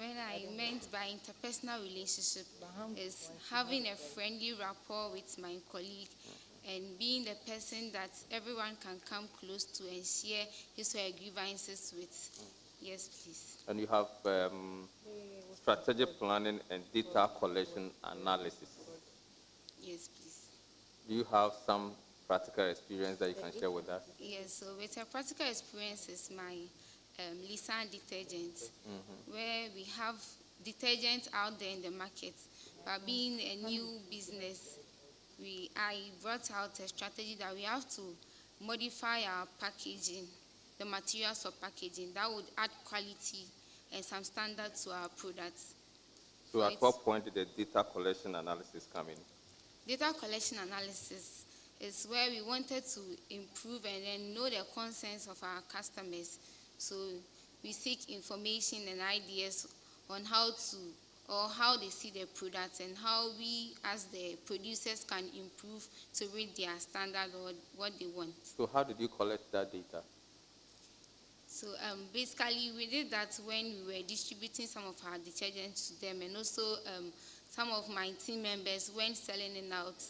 When I meant by interpersonal relationship is having a friendly rapport with my colleague and being the person that everyone can come close to and share his or her grievances with. Yes, please. And you have strategic planning and data collection analysis. Yes, please. Do you have some practical experience that you can share with us? Yes, so with a practical experience is my Lisan detergent, where we have detergent out there in the market. But being a new business, I brought out a strategy that we have to modify our packaging, the materials for packaging. That would add quality and some standard to our products. So at what point did the data collection analysis come in? Data collection analysis is where we wanted to improve and then know the concerns of our customers. So we seek information and ideas on how they see their products and how we as the producers can improve to reach their standard or what they want. So how did you collect that data? So basically we did that when we were distributing some of our detergents to them, and also some of my team members when selling it out,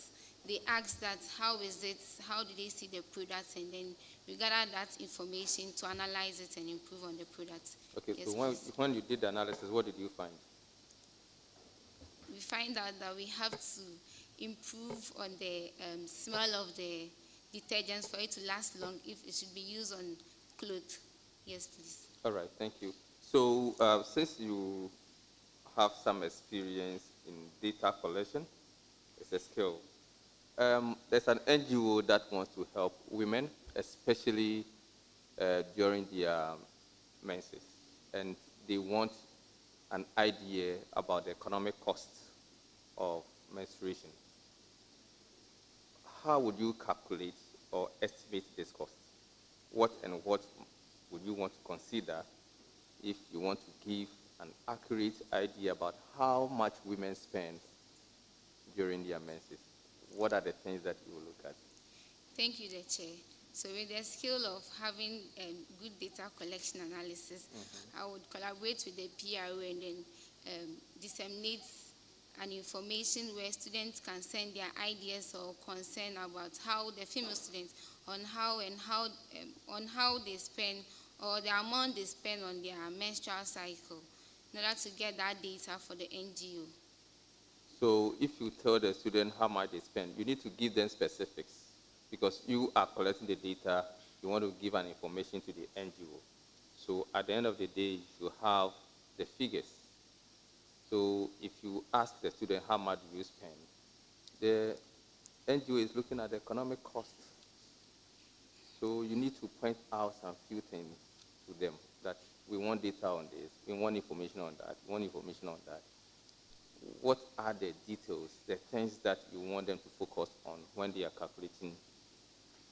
they asked that how is it, how do they see the products, and then we gathered that information to analyze it and improve on the products. Okay, yes, so when you did the analysis, what did you find? We find out that we have to improve on the smell of the detergents for it to last long if it should be used on clothes. Yes, please. All right, thank you. So since you have some experience in data collection, it's a skill. There's an NGO that wants to help women, especially during their menses, and they want an idea about the economic cost of menstruation. How would you calculate or estimate this cost? What would you want to consider if you want to give an accurate idea about how much women spend during their menses? What are the things that you will look at? Thank you, the Chair. So with the skill of having good data collection analysis, I would collaborate with the PRO and then disseminate an information where students can send their ideas or concern about how the female students on how they spend or the amount they spend on their menstrual cycle in order to get that data for the NGO. So if you tell the student how much they spend, you need to give them specifics because you are collecting the data, you want to give an information to the NGO. So at the end of the day, you have the figures. So if you ask the student how much do you spend, the NGO is looking at the economic cost. So you need to point out some few things to them that we want data on this, we want information on that, we want information on that. What are the details, the things that you want them to focus on when they are calculating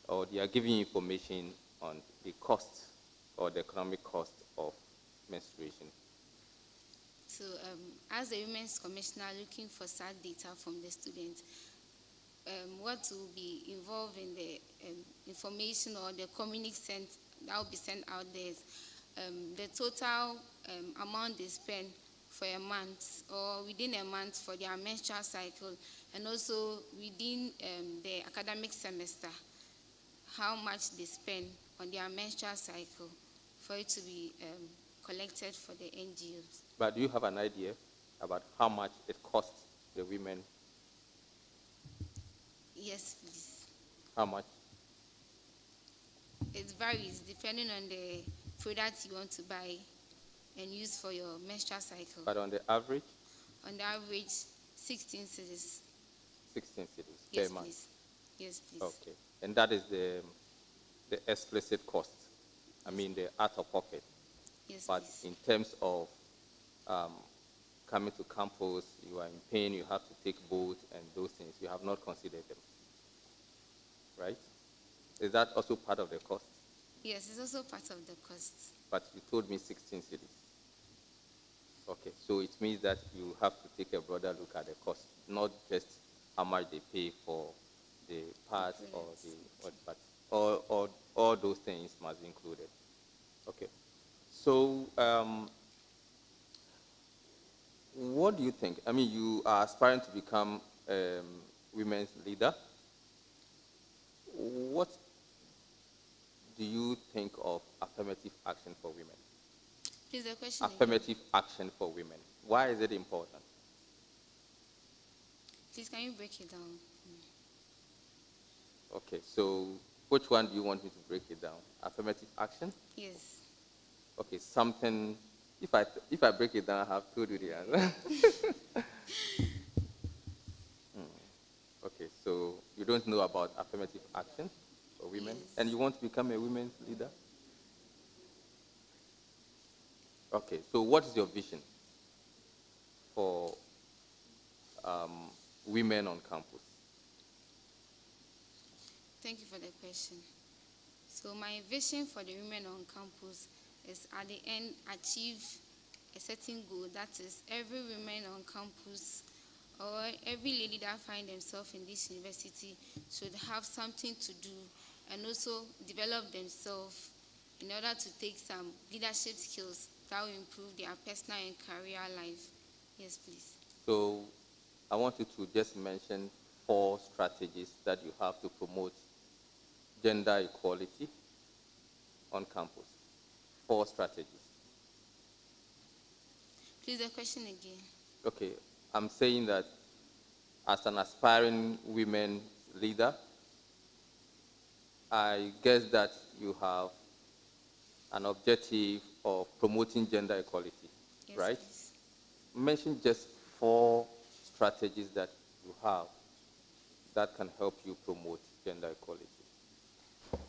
or they are giving information on the cost or the economic cost of menstruation? So as the Women's Commissioner looking for such data from the students, what will be involved in the information or the communication that will be sent out there is the total amount they spend for a month or within a month for their menstrual cycle, and also within the academic semester, how much they spend on their menstrual cycle for it to be collected for the NGOs. But do you have an idea about how much it costs the women? Yes, please. How much? It varies depending on the product you want to buy and use for your menstrual cycle. But on the average? On the average, 16 cedis. 16 cedis Yes, per month? please. Yes, please. Okay. And that is the explicit cost. I mean the out-of-pocket. Yes, but please. in terms of coming to campus, you are in pain, you have to take boat and those things, you have not considered them, right? Is that also part of the cost? Yes, it's also part of the cost. But you told me 16 cities. Okay, so it means that you have to take a broader look at the cost, not just how much they pay for the parts or the what, but all those things must be included. Okay, so What do you think? I mean, you are aspiring to become women's leader. What do you think of affirmative action for women? Please, the question again. Affirmative action for women. Why is it important? Please, can you break it down? Okay, so which one do you want me to break it down? Affirmative action? Yes. Okay, something. If I break it down, I have told you the answer. Okay, so you don't know about affirmative action for women, Yes. and you want to become a women's leader? Okay, so what is your vision for women on campus? Thank you for the question. So my vision for the women on campus is at the end achieve a certain goal. That is every woman on campus or every lady that find themselves in this university should have something to do and also develop themselves in order to take some leadership skills that will improve their personal and career life. Yes, please. So I want you to just mention 4 strategies that you have to promote gender equality on campus. 4 strategies. Please, the question again. Okay, I'm saying that as an aspiring women leader, I guess that you have an objective of promoting gender equality, Yes, right? please. Mention just 4 strategies that you have that can help you promote gender equality.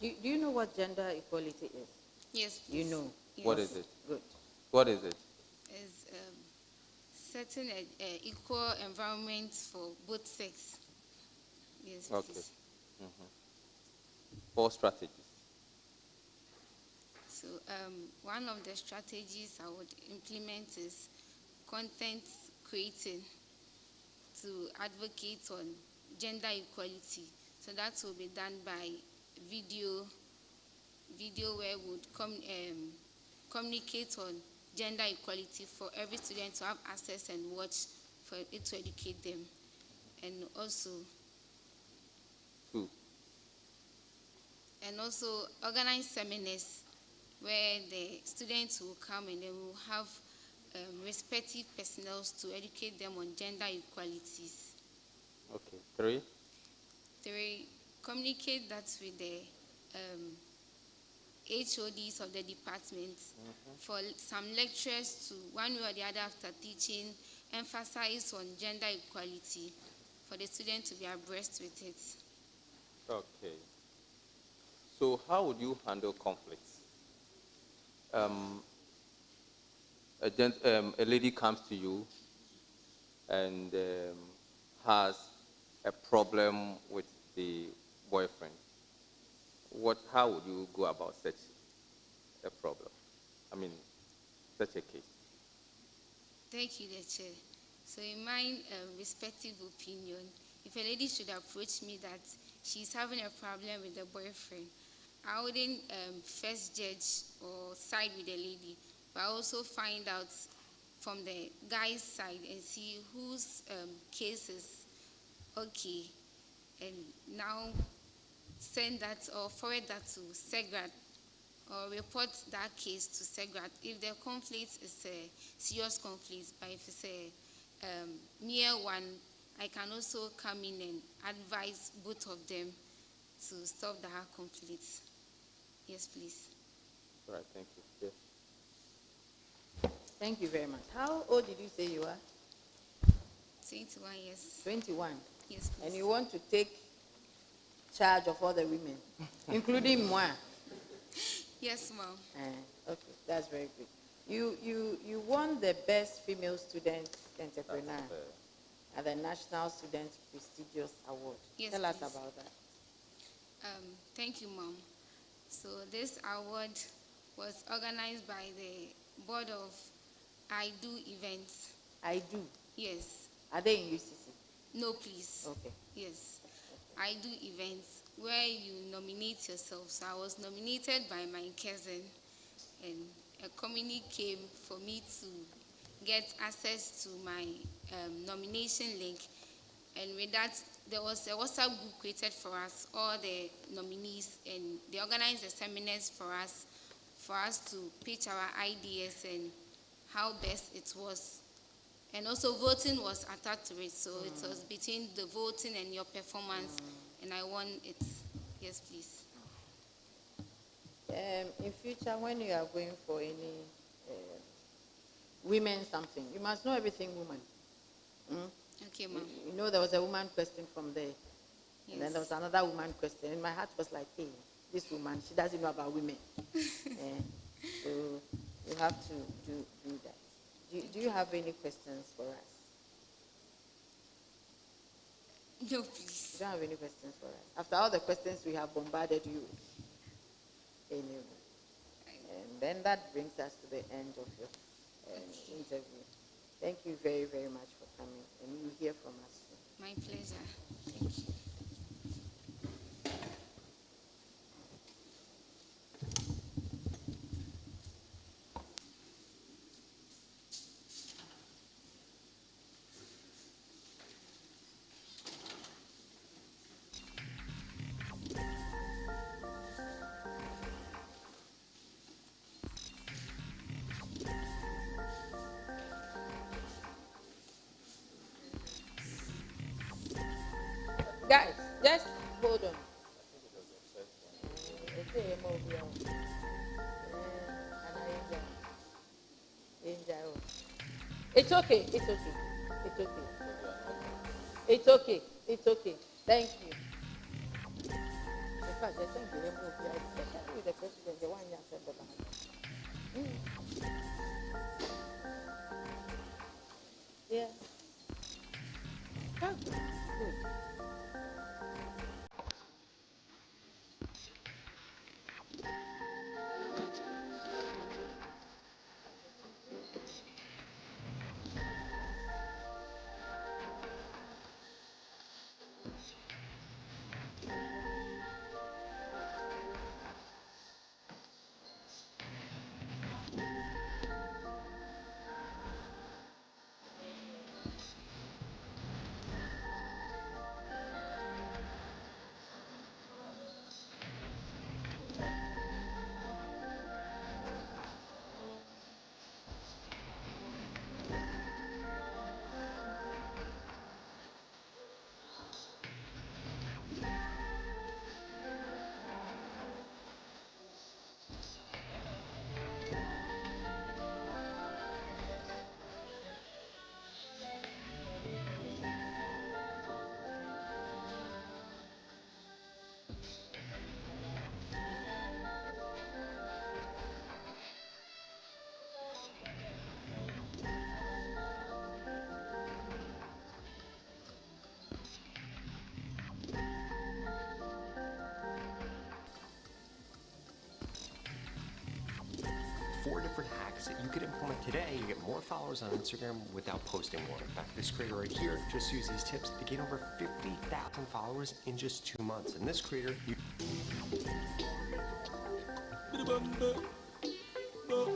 Do you know what gender equality is? Yes, You please. know. Yes. What is it? Good. What is it? Is setting a equal environment for both sex. Yes, Okay. please. 4 strategies. So one of the strategies I would implement is content creating to advocate on gender equality. So that will be done by video where we would communicate on gender equality for every student to have access and watch for it to educate them. And also 2. Organize seminars where the students will come and then we'll have respective personnel to educate them on gender equalities. Okay. 3. 3, communicate that with the HODs of the department for some lecturers to, one way or the other after teaching, emphasize on gender equality for the students to be abreast with it. Okay. So how would you handle conflicts? A lady comes to you and has a problem with the boyfriend. How would you go about such a problem? I mean, such a case. Thank you, the chair. So in my respective opinion, if a lady should approach me that she's having a problem with the boyfriend, I wouldn't first judge or side with the lady, but I also find out from the guy's side and see whose case is okay, and now send that or forward that to SEGRAD or report that case to SEGRAD if the conflict is a serious conflict. But if it's a mere one, I can also come in and advise both of them to stop that conflict. Yes, please. All right, thank you. Yes. Thank you very much. How old did you say you are? 21 years. 21. Yes, please. And you want to take charge of all the women, including moi. Yes, ma'am. Okay, that's very good. You won the best female student entrepreneur at the National Student Prestigious Award. Yes, Tell us please. about that. Thank you, ma'am. So this award was organized by the board of I Do events. I do. Yes. Are they in UCC? No, please. Okay. Yes. I Do events where you nominate yourself. So I was nominated by my cousin, and a company came for me to get access to my nomination link. And with that, there was a WhatsApp group created for us, all the nominees, and they organized the seminars for us to pitch our ideas and how best it was. And also voting was attached to it, so it was between the voting and your performance, and I won it. Yes, please. In future, when you are going for any women something, you must know everything woman. Okay, ma'am. You know, there was a woman question from there. Yes. And then there was another woman question. And my heart was like, hey, this woman, she doesn't know about women. So you have to do that. Do you have any questions for us? No, please. You don't have any questions for us? After all the questions we have bombarded you with. Anyway. And then that brings us to the end of your interview. Thank you very, very much for coming. And you hear from us soon. My pleasure. Thank you. Guys, just hold on. It's okay. It's okay. It's okay. It's okay. It's okay. Thank you. In fact, I think the remove here, especially with the president, the one you said about. Yeah. Oh, good. Four different hacks that you could implement today to get more followers on Instagram without posting more. In fact, this creator right here just used these tips to gain over 50,000 followers in just 2 months. And this creator,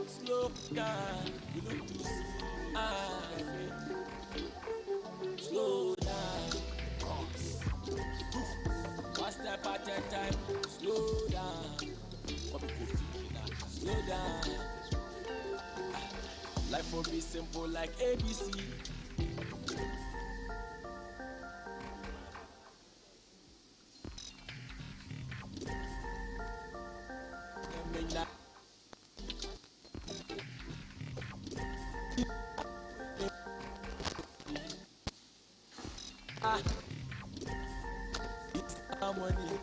slow down, you look to see. Slow down, one step at a time. Slow down, slow down. Life will be simple like ABC. It's harmony.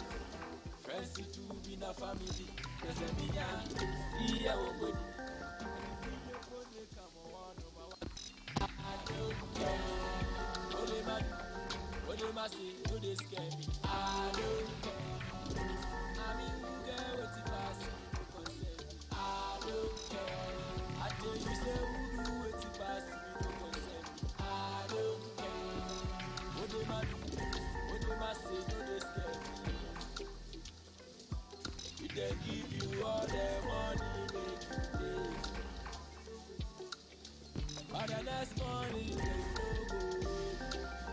Friends to be na family. Yeah, what they must say, no they scare me. I don't care. I mean, who care what it pass? I don't care. I tell you, say, who do what it pass? I don't care. What they must say, no they scare me. If they give you all their money, make you pay. But the next morning,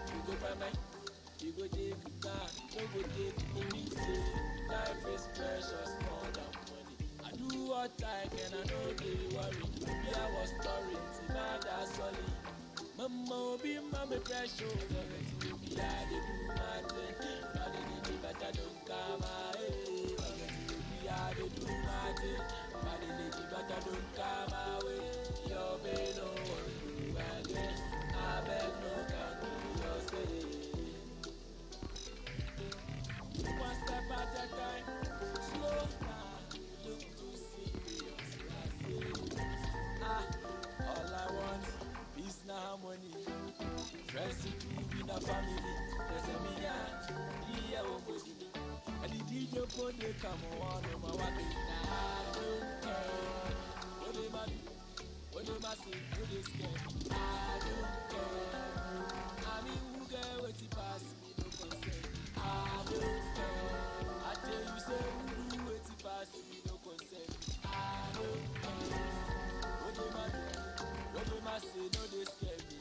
you go by my, you go take time, no go take it easy. Life is precious more than money. I do what I can, I know they worry. Me, I was storing, see my dad solid. Mama, be mama pressure, forget to be I they do my thing. But they better don't come my way. Forget to be I they do my thing. But they better don't come my way. Your baby no one do again. I beg no can do your say. One step at a time, slow down, look too serious. I say, all I want is now harmony. Friends to be na family. There's a me yeah, body. And the DJ put the come on my walking. I don't care what they man, what they must say, what they scared. I don't care. I mean, who get what he pass me no consent. I don't care. I tell you say who do what he pass me no consent. I don't care. What they man do, what they must say, no they scare me.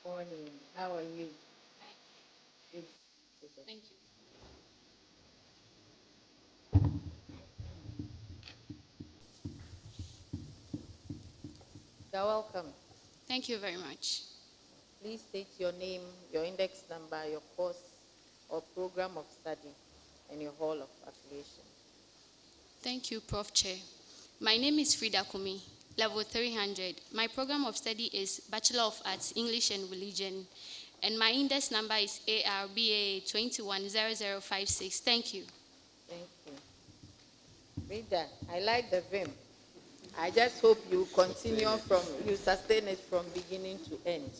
Morning. How are you? Good. Thank you. You're welcome. Thank you very much. Please state your name, your index number, your course or program of study, and your hall of affiliation. Thank you, Prof. Chair. My name is Frida Kumi, level 300. My program of study is Bachelor of Arts, English and Religion, and my index number is ARBA 210056. Thank you. Thank you. Rita, I like the vim. I just hope you you sustain it from beginning to end.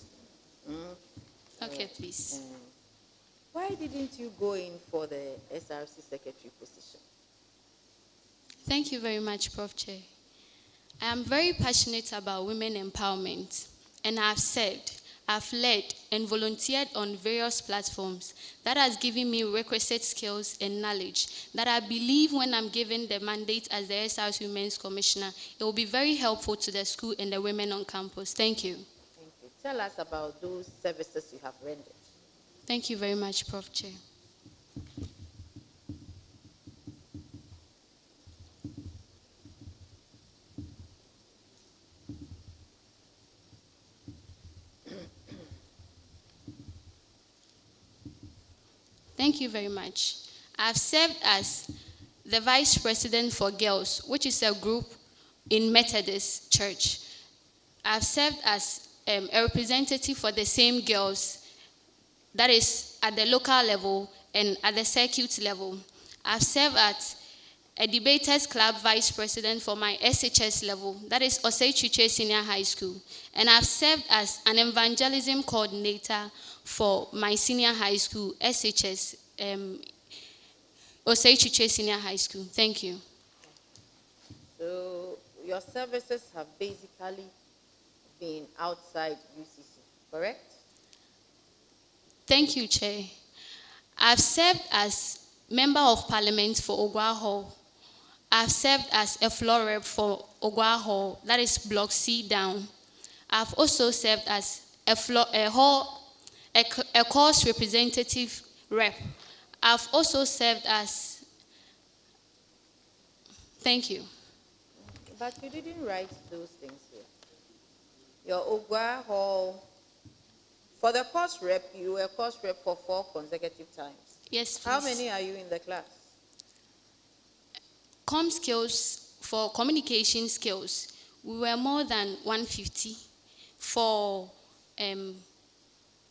Okay, please. Why didn't you go in for the SRC secretary position? Thank you very much, Prof. Chair. I am very passionate about women empowerment, and I have served, I've led, and volunteered on various platforms that has given me requisite skills and knowledge that I believe when I'm given the mandate as the SRC Women's Commissioner, it will be very helpful to the school and the women on campus. Thank you. Thank you. Tell us about those services you have rendered. Thank you very much, Prof. Chair. Thank you very much. I've served as the Vice President for Girls, which is a group in Methodist Church. I've served as a representative for the same girls that is at the local level and at the circuit level. I've served as a debaters club vice president for my SHS level, that is Ucc Src Senior High School, and I've served as an evangelism coordinator for my senior high school, SHS, Ucc Src Senior High School. Thank you. So your services have basically been outside UCC, correct? Thank you, Chair. I've served as Member of Parliament for Ogwa Hall. I've served as a floor rep for Ogwa Hall, that is Block C down. I've also served as a course representative rep. I've also served as, thank you. But you didn't write those things here. Your Ogwa Hall, for the course rep, you were course rep for 4 consecutive times. Yes, please. How many are you in the class? Com skills, for communication skills, we were more than 150. For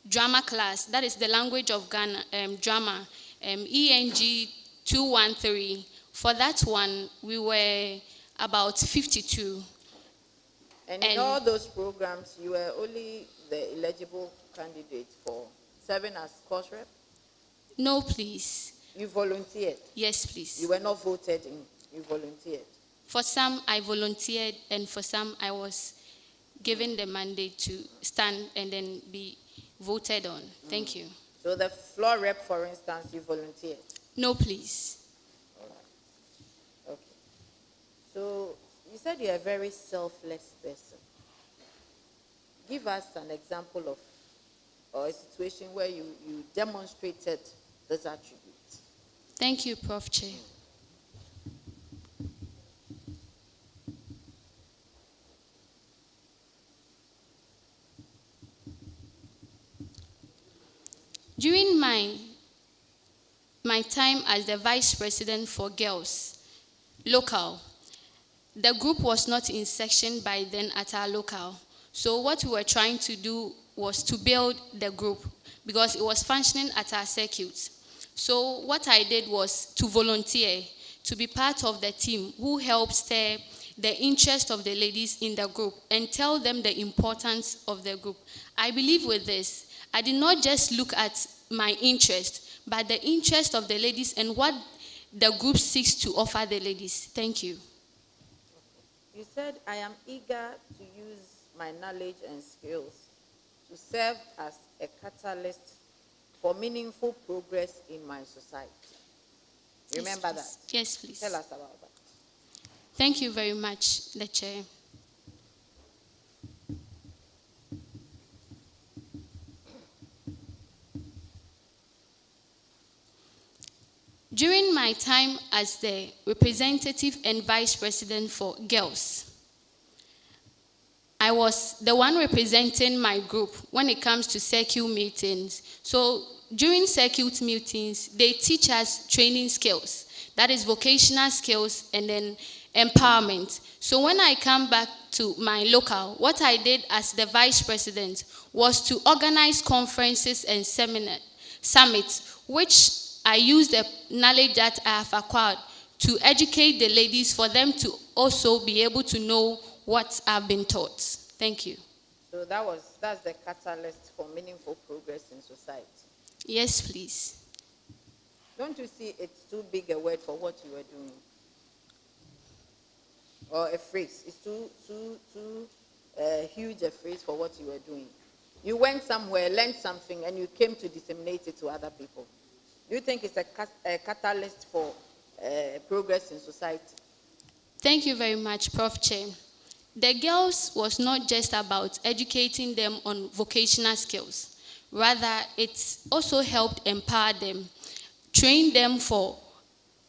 drama class, that is the language of Ghana, drama, ENG 213. For that one, we were about 52. And in all those programs, you were only the eligible candidate for serving as course rep? No, please. You volunteered? Yes, please. You were not voted in, you volunteered? For some, I volunteered, and for some, I was given the mandate to stand and then be voted on. Thank you. So the floor rep, for instance, you volunteered? No, please. All right. Okay. So you said you're a very selfless person. Give us an example of or a situation where you demonstrated this attribute. Thank you, Prof. Chair. During my time as the vice president for girls, local, the group was not in section by then at our local. So what we were trying to do was to build the group because it was functioning at our circuit. So what I did was to volunteer, to be part of the team who helped stir the interest of the ladies in the group and tell them the importance of the group. I believe with this, I did not just look at my interest, but the interest of the ladies and what the group seeks to offer the ladies. Thank you. You said, I am eager to use my knowledge and skills to serve as a catalyst for meaningful progress in my society. Remember Yes, that? Yes, please. Tell us about that. Thank you very much, the Chair. During my time as the representative and vice president for girls, I was the one representing my group when it comes to circuit meetings. So during circuit meetings, they teach us training skills, that is vocational skills and then empowerment. So when I come back to my local, what I did as the vice president was to organize conferences and summits, which I used the knowledge that I have acquired to educate the ladies for them to also be able to know what I've been taught. Thank you. So that's the catalyst for meaningful progress in society. Yes, please. Don't you see it's too big a word for what you were doing? Or a phrase. It's too huge a phrase for what you were doing. You went somewhere, learned something, and you came to disseminate it to other people. Do you think it's a catalyst for progress in society? Thank you very much, Prof. Chair. The girls was not just about educating them on vocational skills. Rather, it also helped empower them, train them for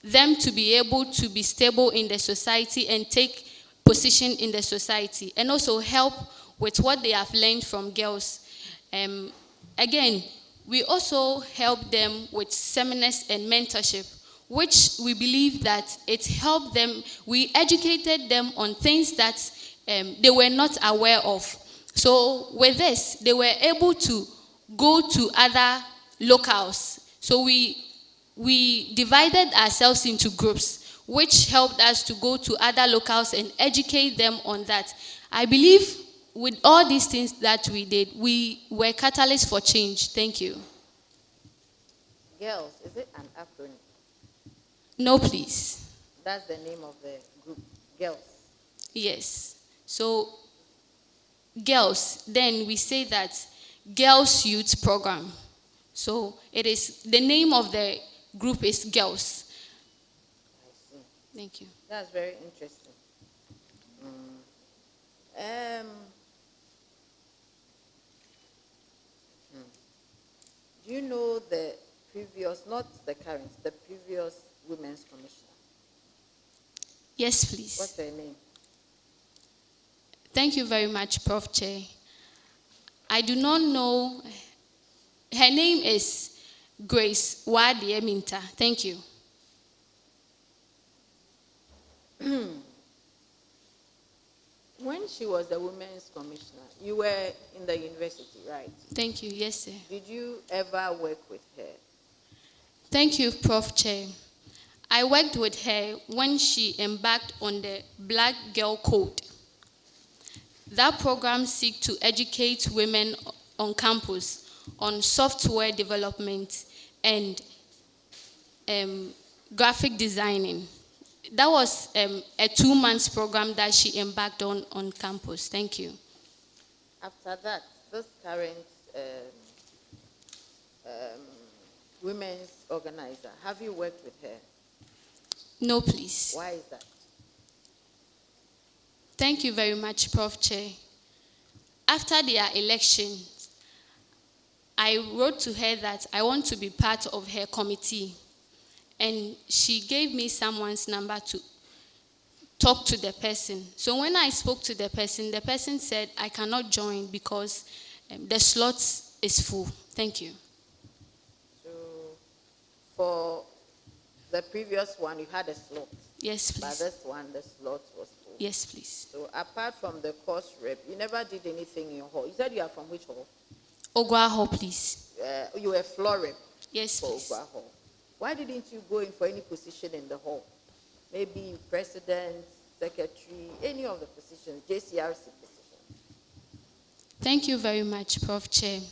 them to be able to be stable in the society and take position in the society, and also help with what they have learned from girls. Again, we also help them with seminars and mentorship, which we believe that it helped them. We educated them on things that they were not aware of. So with this, they were able to go to other locals. So we divided ourselves into groups, which helped us to go to other locals and educate them on that. I believe with all these things that we did, we were catalysts for change. Thank you. Girls, is it an acronym? No, please. That's the name of the group. Girls. Yes. So, girls, then we say that Girls Youth Program. So, it is, the name of the group is Girls. I see. Thank you. That's very interesting. Do you know the previous, not the current, the previous women's commissioner? Yes, please. What's her name? Thank you very much, Prof. Chair. I do not know. Her name is Grace Wadieminta. Thank you. When she was the women's commissioner, you were in the university, right? Thank you. Yes, sir. Did you ever work with her? Thank you, Prof. Chair. I worked with her when she embarked on the Black Girl Code. That program seeks to educate women on campus on software development and graphic designing. That was a 2-month program that she embarked on campus. Thank you. After that, this current women's organizer, have you worked with her? No, please. Why is that? Thank you very much, Prof. Chair. After their election, I wrote to her that I want to be part of her committee. And she gave me someone's number to talk to the person. So when I spoke to the person said, I cannot join because the slot is full. Thank you. So for the previous one, you had a slot. Yes, please. But this one, the slot was full. Yes, please. So apart from the course rep, you never did anything in your hall. You said you are from which hall? Ogwa Hall, please. You were floor rep. Yes, for please. Ogwa Hall. Why didn't you go in for any position in the hall? Maybe president, secretary, any of the positions, JCRC position. Thank you very much, Prof. Chair.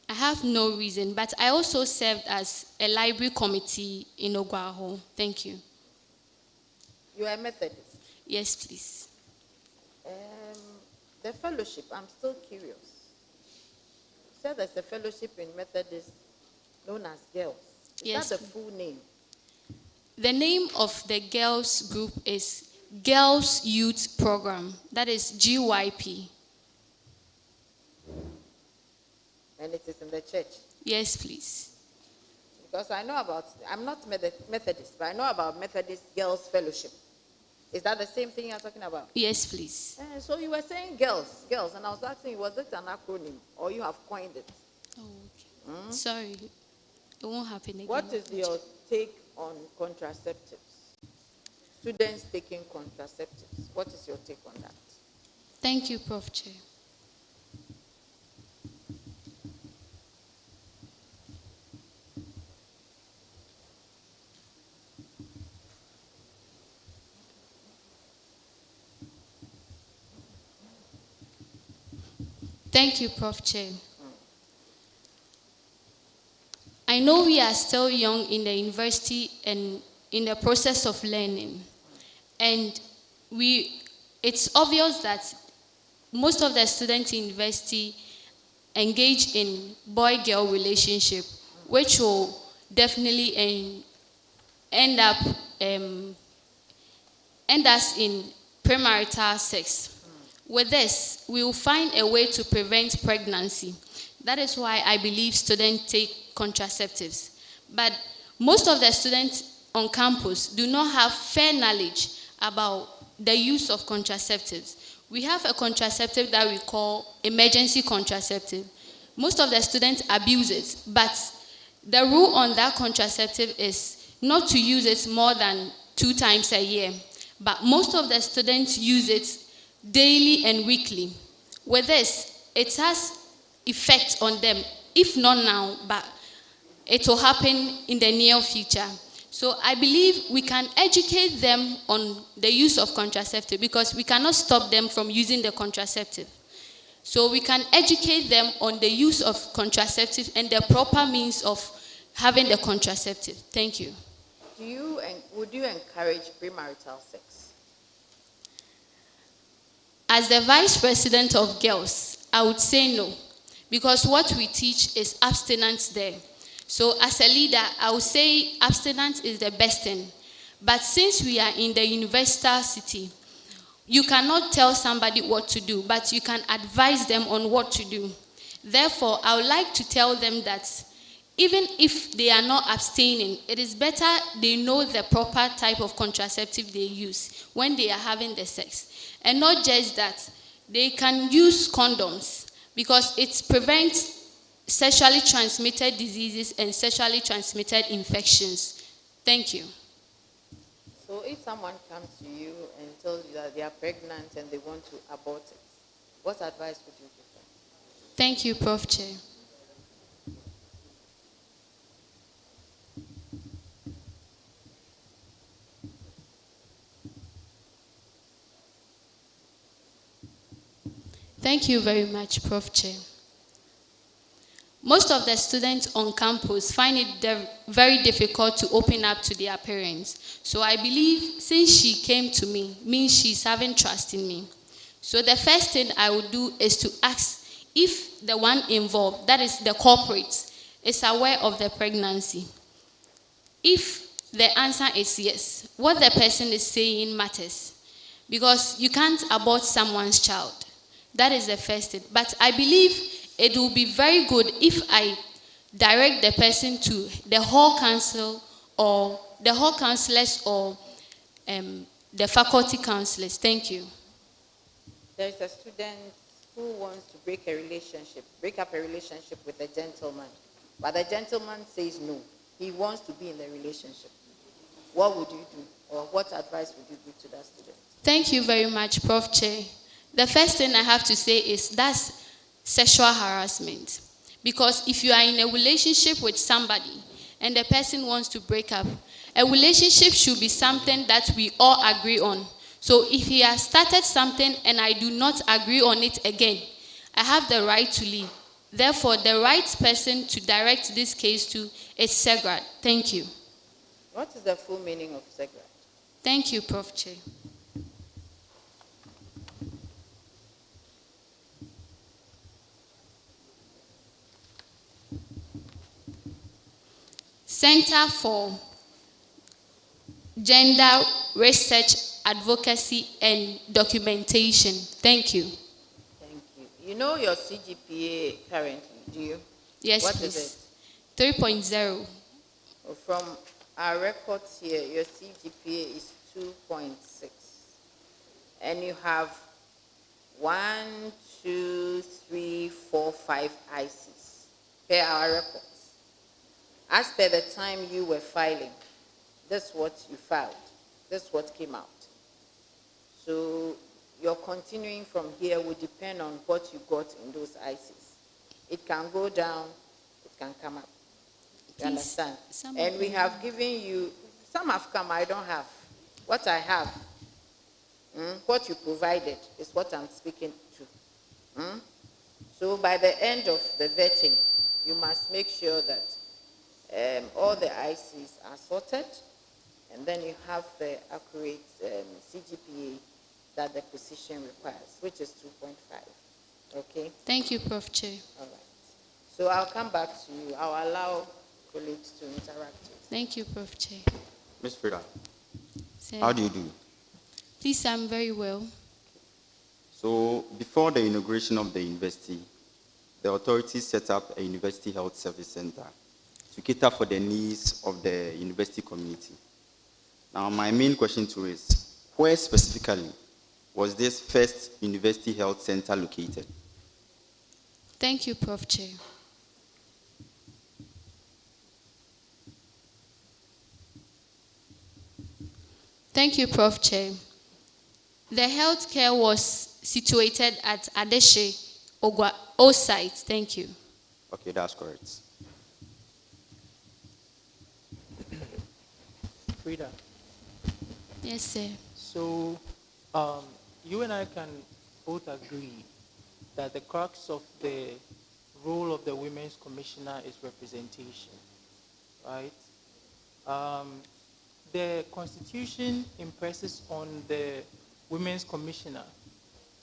I have no reason, but I also served as a library committee in Ogwa Hall. Thank you. You are a Methodist? Yes, please. The fellowship, I'm still curious. You said there's a fellowship in Methodist known as Girls. Is Yes, that the full name? The name of the girls group is Girls Youth Program. That is GYP. And it is in the church? Yes, please. Because I know about, I'm not Methodist, but I know about Methodist Girls Fellowship. Is that the same thing you're talking about? Yes, please. So you were saying girls, and I was asking, was it an acronym or you have coined it? Oh, okay. Sorry. It won't happen again. What is your take on contraceptives? Students taking contraceptives. What is your take on that? Thank you, Prof. Chair. Thank you, Prof. Chair. I know we are still young in the university and in the process of learning. And it's obvious that most of the students in university engage in boy-girl relationship, which will definitely end us in premarital sex. With this, we will find a way to prevent pregnancy. That is why I believe students take contraceptives. But most of the students on campus do not have fair knowledge about the use of contraceptives. We have a contraceptive that we call emergency contraceptive. Most of the students abuse it, but the rule on that contraceptive is not to use it more than 2 times a year. But most of the students use it daily and weekly. With this, it has effect on them. if not now, but it will happen in the near future. So I believe we can educate them on the use of contraceptive because we cannot stop them from using the contraceptive. So we can educate them on the use of contraceptive and the proper means of having the contraceptive. Thank you. Would you encourage premarital sex? As the vice president of girls, I would say no, because what we teach is abstinence there. So as a leader, I would say abstinence is the best thing. But since we are in the university, you cannot tell somebody what to do, but you can advise them on what to do. Therefore, I would like to tell them that even if they are not abstaining, it is better they know the proper type of contraceptive they use when they are having the sex. And not just that, they can use condoms because it prevents sexually transmitted diseases and sexually transmitted infections. Thank you. So if someone comes to you and tells you that they are pregnant and they want to abort it, what advice would you give them? Thank you, Prof. Chair. Thank you very much, Prof. Chair. Most of the students on campus find it very difficult to open up to their parents. So I believe since she came to me, means she's having trust in me. So the first thing I would do is to ask if the one involved, that is the culprit, is aware of the pregnancy. If the answer is yes, what the person is saying matters. Because you can't abort someone's child. That is the first thing. But I believe it will be very good if I direct the person to the hall council or the hall counselors or the faculty counselors. Thank you. There is a student who wants to break up a relationship with a gentleman, but the gentleman says no. He wants to be in the relationship. What would you do, or what advice would you give to that student? Thank you very much, Prof. Chair. The first thing I have to say is that's sexual harassment. Because if you are in a relationship with somebody and the person wants to break up, a relationship should be something that we all agree on. So if he has started something and I do not agree on it again, I have the right to leave. Therefore, the right person to direct this case to is Src. Thank you. What is the full meaning of Src? Thank you, Prof. Chair. Center for Gender Research, Advocacy, and Documentation. Thank you. Thank you. You know your CGPA currently, do you? Yes, what please. is it? 3.0. From our records here, your CGPA is 2.6. And you have 1, 2, 3, 4, 5 ICs per our records. As per the time you were filing, that's what you filed. That's what came out. So your continuing from here will depend on what you got in those ICs. It can go down, it can come up. You understand? And we have given you, some have come, I don't have. What I have, what you provided is what I'm speaking to. So by the end of the vetting, you must make sure that all the ICs are sorted, and then you have the accurate CGPA that the position requires, which is 2.5. Okay? Thank you, Prof. Chair. All right. So I'll come back to you. I'll allow colleagues to interact with you. Thank you, Prof. Chair. Ms. Frida, Sir. how do you do? Please, I'm very well. So before the inauguration of the university, the authorities set up a university health service center to cater for the needs of the university community. Now, my main question to you is, where specifically was this first university health center located? Thank you, Prof. Chair. Thank you, Prof. Chair. The healthcare was situated at Adeshe, O site. Thank you. Okay, that's correct. Frida, Yes, sir. so you and I can both agree that the crux of the role of the Women's Commissioner is representation, right? The Constitution impresses on the Women's Commissioner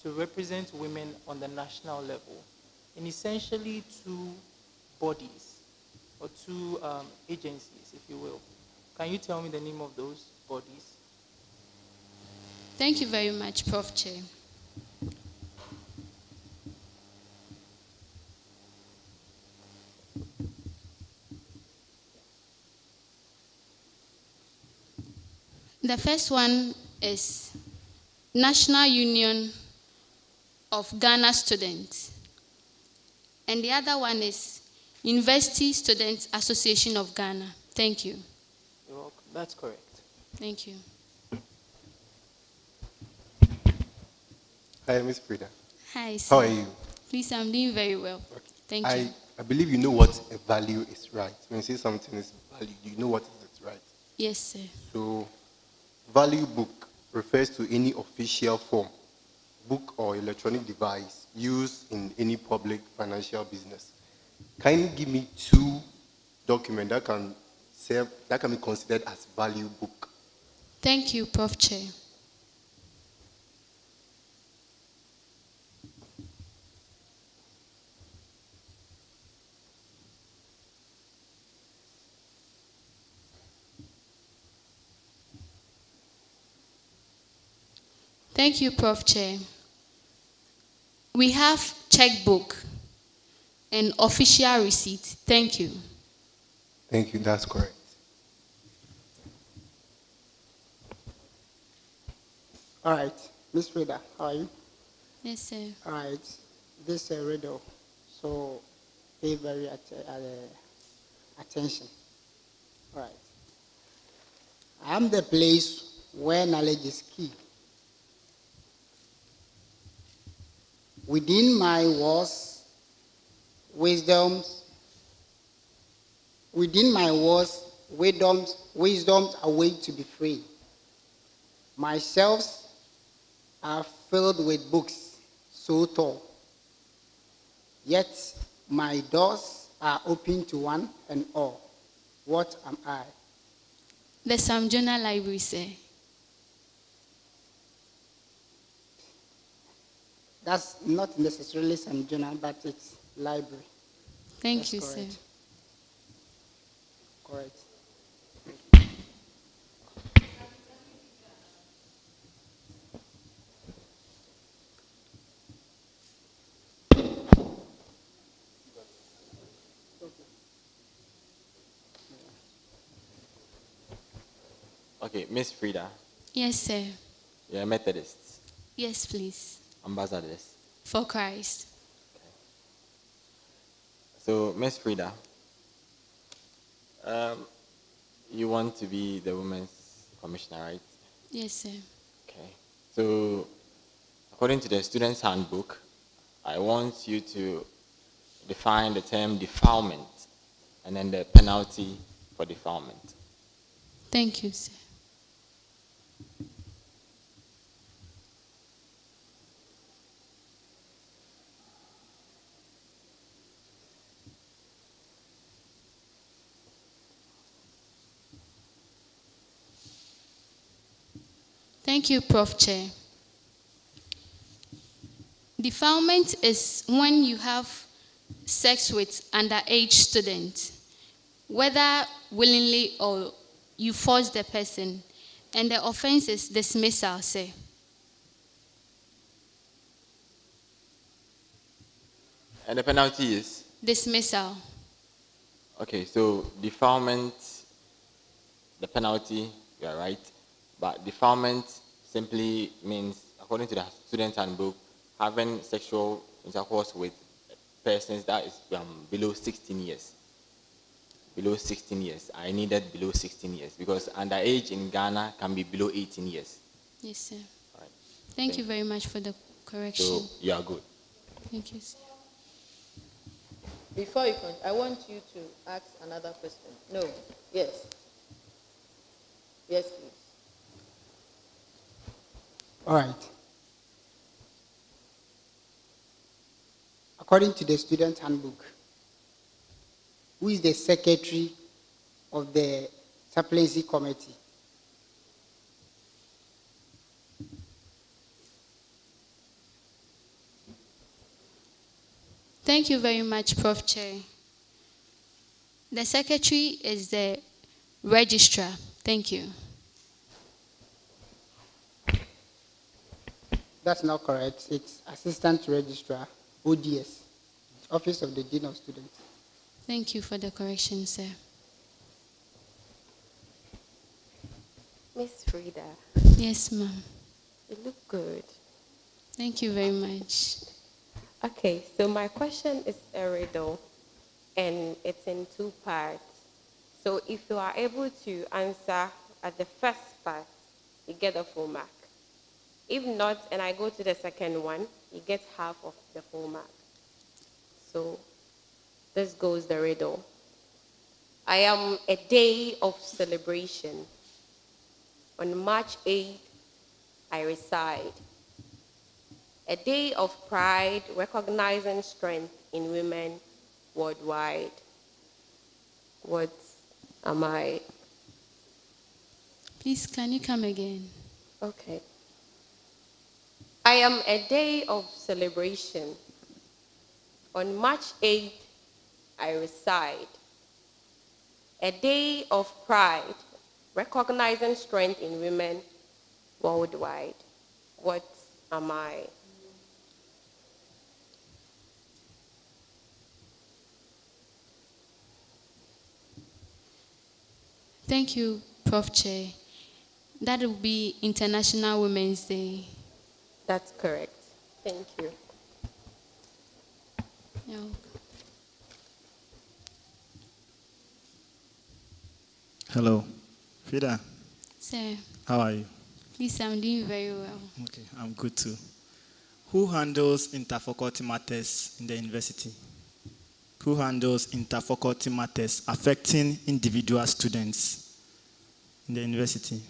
to represent women on the national level in essentially two bodies or two agencies, if you will. Can you tell me the name of those bodies? Thank you very much, Prof. Chair. The first one is National Union of Ghana Students, and the other one is University Students Association of Ghana. Thank you. You're welcome. That's correct. Thank you. Hi, Miss Frida. Hi, sir. How are you? Please, I'm doing very well. Okay. Thank you. I believe you know what a value is, right? When you say something is value, you know what it is, right? Yes, sir. So, value book refers to any official form, book or electronic device used in any public financial business. Can you give me two documents that can be considered as value book? Thank you, Prof. Chair. Thank you, Prof. Chair. We have checkbook and official receipt. Thank you. Thank you, that's correct. All right, Miss Frida, how are you? Yes, sir. All right, this is a riddle, so pay very attention. All right. I am the place where knowledge is key. Within my walls, wisdoms await to be free. My shelves are filled with books so tall, yet my doors are open to one and all. What am I? The Samjona Library, sir. That's not necessarily some journal, but it's library. Thank That's you, correct. sir. Correct. Okay, Miss Frida, Yes, sir. you're a Methodist, Yes, please. ambassadors. For Christ. So, Miss Frida, you want to be the Women's Commissioner, right? Yes, sir. Okay. So, according to the Student's Handbook, I want you to define the term defilement and then the penalty for defilement. Thank you, sir. Thank you, Prof. Chair. Defilement is when you have sex with underage students, whether willingly or you force the person, and the offense is dismissal, sir. And the penalty is? Dismissal. Okay, so defilement, the penalty, you are right. But defilement simply means, according to the Student Handbook, having sexual intercourse with persons that is below 16 years. Below 16 years. I needed below 16 years because underage in Ghana can be below 18 years. Yes, sir. All right. Thank you very much for the correction. So you are good. Thank you, sir. Before you continue, I want you to ask another question. No. Yes. Yes, please. All right. According to the student handbook, who is the secretary of the chaplaincy committee? Thank you very much, Prof. Chair. The secretary is the registrar. Thank you. That's not correct. It's assistant registrar, ODS, Office of the Dean of Students. Thank you for the correction, sir. Miss Frida, Yes, ma'am. you look good. Thank you very much. Okay, so my question is a riddle, and it's in two parts. So if you are able to answer at the first part, you get a full mark. If not, and I go to the second one, you get half of the full mark. So this goes the riddle. I am a day of celebration. On March 8th, I reside. A day of pride, recognizing strength in women worldwide. What am I? Please, can you come again? Okay. I am a day of celebration. On March 8th, I reside. A day of pride, recognizing strength in women worldwide. What am I? Thank you, Prof. Chair. That will be International Women's Day. That's correct. Thank you. No. Hello. Frida, Sir, how are you? please, I'm doing very well. Okay, I'm good too. Who handles interfaculty matters in the university? Who handles interfaculty matters affecting individual students in the university?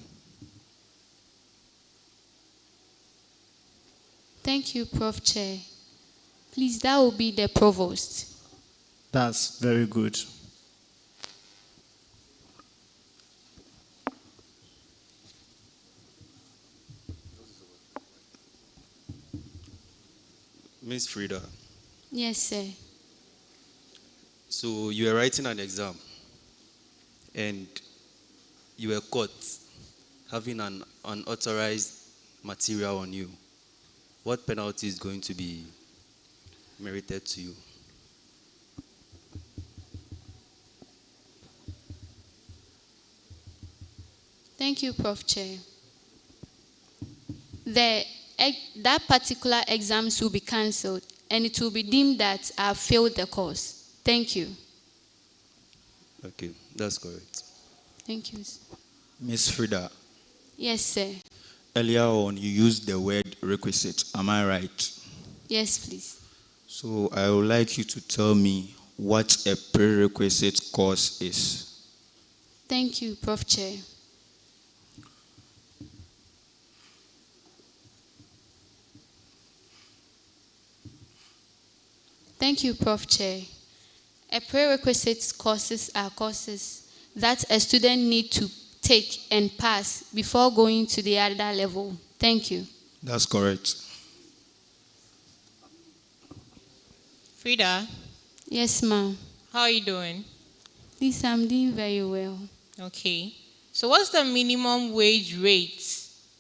Thank you, Prof. Chair. Please, that will be the provost. That's very good. Miss Frida, Yes, sir. so you were writing an exam and you were caught having an unauthorized material on you. What penalty is going to be merited to you? Thank you, Prof. Chair. That particular exams will be cancelled and it will be deemed that I have failed the course. Thank you. Okay, that's correct. Thank you. Miss Frida, Yes, sir. earlier on you used the word requisite. Am I right? Yes, please. So I would like you to tell me what a prerequisite course is. Thank you, Prof. Chair. Thank you, Prof. Chair. A prerequisite courses are courses that a student needs to take and pass before going to the other level. Thank you. That's correct. Frida, Yes, ma'am. how are you doing? Please, I'm doing very well. Okay. So what's the minimum wage rate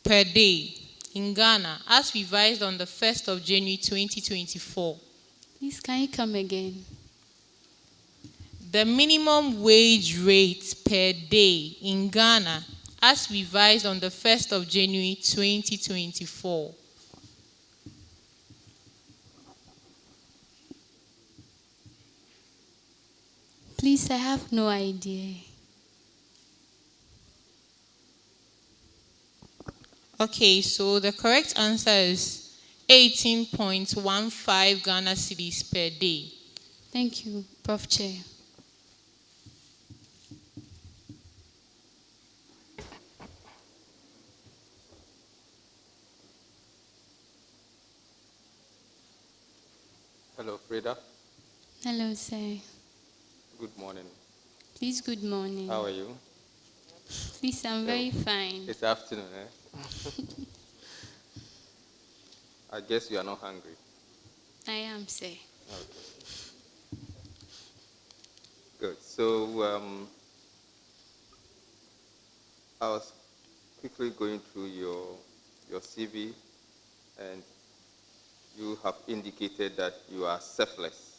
per day in Ghana as revised on the 1st of January 2024? Please, can you come again? The minimum wage rate per day in Ghana as revised on the 1st of January 2024. Please, I have no idea. Okay, so the correct answer is 18.15 Ghana cedis per day. Thank you, Prof. Chair. Hello, Freda. Hello, sir. Good morning. Please, good morning. How are you? Please, I'm very fine. It's afternoon, eh? I guess you are not hungry. I am, sir. Okay. Good. So I was quickly going through your CV, and you have indicated that you are selfless.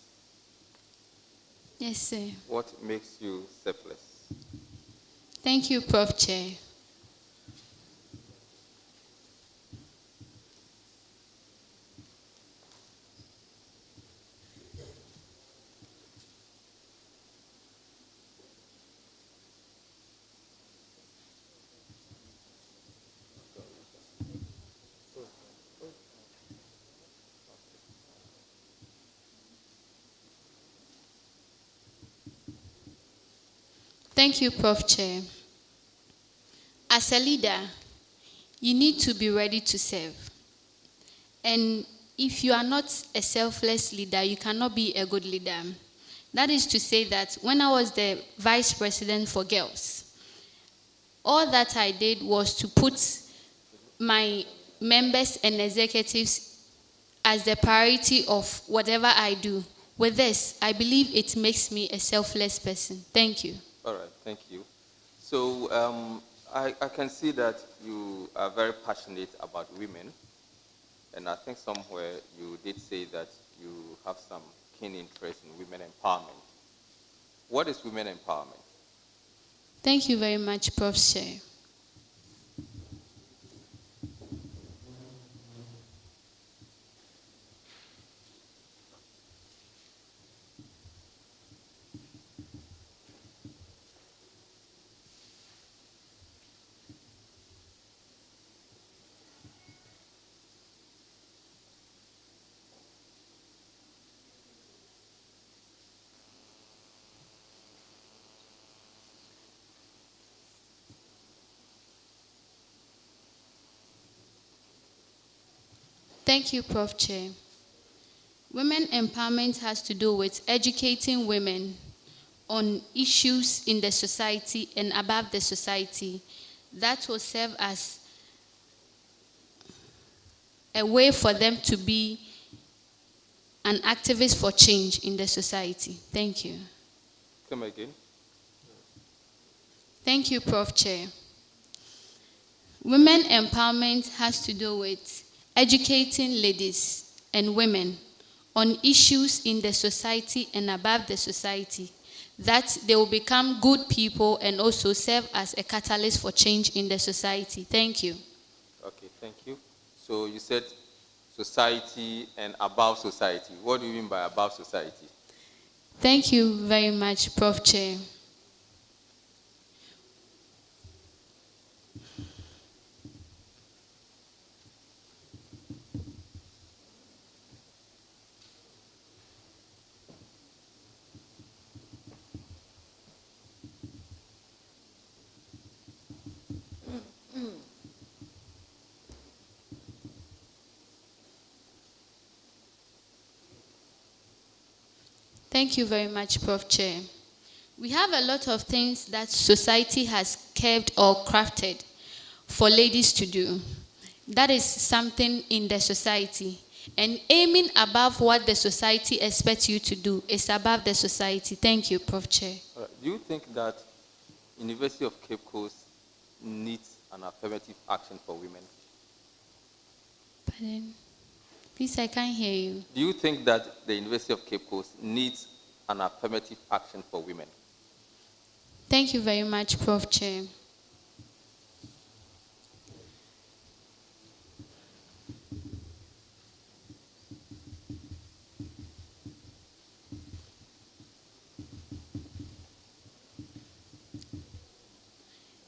Yes, sir. What makes you selfless? Thank you, Prof. Chair. Thank you, Prof. Chair. As a leader, you need to be ready to serve. And if you are not a selfless leader, you cannot be a good leader. That is to say that when I was the vice president for girls, all that I did was to put my members and executives as the priority of whatever I do. With this, I believe it makes me a selfless person. Thank you. All right, thank you. So I can see that you are very passionate about women, and I think somewhere you did say that you have some keen interest in women empowerment. What is women empowerment? Thank you very much, Prof. Chair. Thank you, Prof. Chair. Women empowerment has to do with educating women on issues in the society and above the society that will serve as a way for them to be an activist for change in the society. Thank you. Come again. Thank you, Prof. Chair. Women empowerment has to do with educating ladies and women on issues in the society and above the society, that they will become good people and also serve as a catalyst for change in the society. Thank you. Okay, thank you. So you said society and above society. What do you mean by above society? Thank you very much, Prof. Chair. Thank you very much, Prof. Chair. We have a lot of things that society has kept or crafted for ladies to do. That is something in the society. And aiming above what the society expects you to do is above the society. Thank you, Prof. Chair. Do you think that University of Cape Coast needs an affirmative action for women? Pardon? Please, I can't hear you. Do you think that the University of Cape Coast needs an affirmative action for women? Thank you very much, Prof. Chair.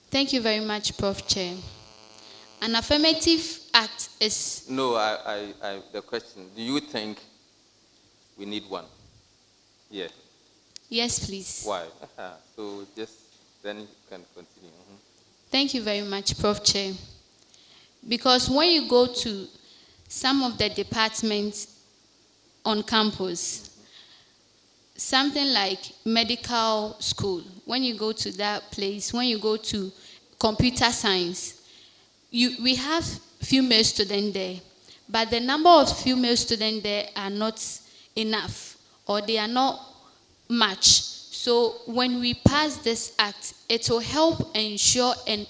Thank you very much, Prof. Chair. An affirmative act is... No, the question, do you think we need one? Yeah. Yes, please. Why? So just then you can continue. Thank you very much, Prof. Chair. Because when you go to some of the departments on campus, something like medical school, when you go to that place, when you go to computer science, we have female students there, but the number of female students there are not enough, or they are not much. So when we pass this act, it will help ensure and